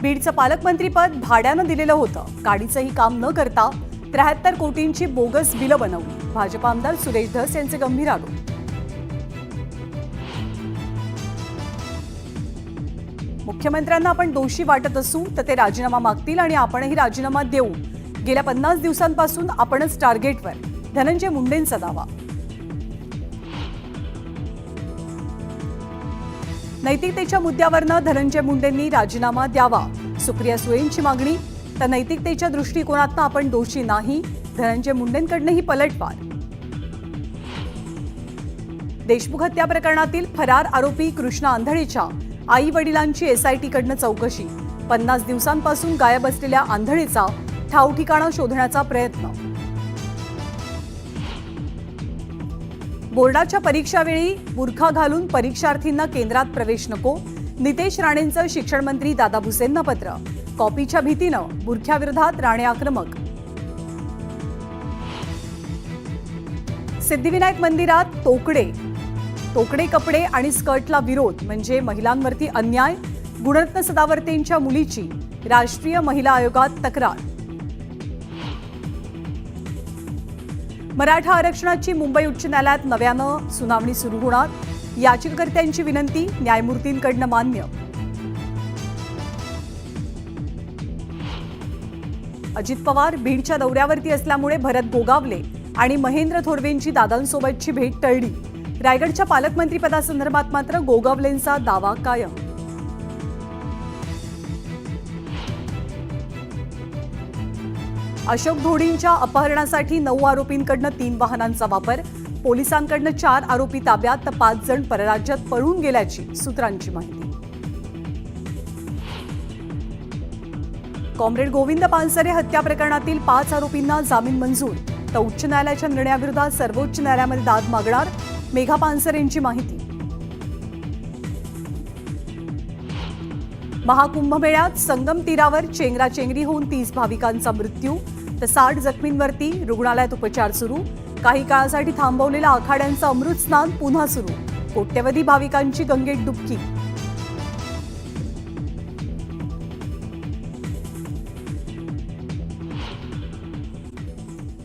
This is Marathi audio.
बीडचं पालकमंत्रीपद भाड्यानं दिलेलं होतं. काडीचंही काम न करता 73 कोटींची बोगस बिलं बनवली. भाजप आमदार सुरेश धस यांचे गंभीर आरोप. मुख्यमंत्र्यांना आपण दोषी वाटत असू तर ते राजीनामा मागतील आणि आपणही राजीनामा देऊ. गेल्या 50 दिवसांपासून आपणच टार्गेटवर, धनंजय मुंडेंचा दावा. नैतिकतेच्या मुद्द्यावरनं धनंजय मुंडेंनी राजीनामा द्यावा. सुप्रिया सुळेंची मागणी. तर नैतिकतेच्या दृष्टिकोनातनं आपण दोषी नाही, धनंजय मुंडेंकडनंही पलटवार. देशमुख हत्या प्रकरणातील फरार आरोपी कृष्णा आंधळेच्या आई वडिलांची एसआयटीकडनं चौकशी. 50 दिवसांपासून गायब असलेल्या आंधळेचा ठावठिकाणा शोधण्याचा प्रयत्न. बोर्डाच्या परीक्षावेळी बुरखा घालून परीक्षार्थींना केंद्रात प्रवेश नको. नितेश राणेंचं शिक्षण मंत्री दादा भुसेंना पत्र. कॉपीच्या भीतीनं बुरख्याविरोधात राणे आक्रमक. सिद्धिविनायक मंदिरात तोकडे कपडे आणि स्कर्टला विरोध म्हणजे महिलांवरती अन्याय. गुणरत्न सदावर्तेंच्या मुलीची राष्ट्रीय महिला आयोगात तक्रार. मराठा आरक्षणाची मुंबई उच्च न्यायालयात नव्यानं सुनावणी सुरू होणार. याचिकाकर्त्यांची विनंती न्यायमूर्तींकडनं मान्य. अजित पवार बीडच्या दौऱ्यावरती असल्यामुळे भरत गोगावले आणि महेंद्र थोरवेंची दादांसोबतची भेट टळली. रायगडच्या पालकमंत्रीपदासंदर्भात मात्र गोगावलेंचा दावा कायम. अशोक धोडींच्या अपहरणासाठी 9 आरोपींकडनं 3 वाहनांचा वापर. पोलिसांकडनं 4 आरोपी ताब्यात तर 5 जण परराज्यात पळून गेल्याची सूत्रांची माहिती. कॉम्रेड गोविंद पानसरे हत्या प्रकरणातील 5 आरोपींना जामीन मंजूर. तर उच्च न्यायालयाच्या निर्णयाविरोधात सर्वोच्च न्यायालयामध्ये दाद मागणार. मेघा पानसरेंची माहिती. महाकुंभमेळ्यात संगम तीरावर चेंगराचेंगरी होऊन 30 भाविकांचा मृत्यू. तर 60 जखमींवरती रुग्णालयात उपचार सुरू. काही काळासाठी थांबवलेल्या आखाड्यांचं अमृत स्नान पुन्हा सुरू. कोट्यवधी भाविकांची गंगेत डुबकी.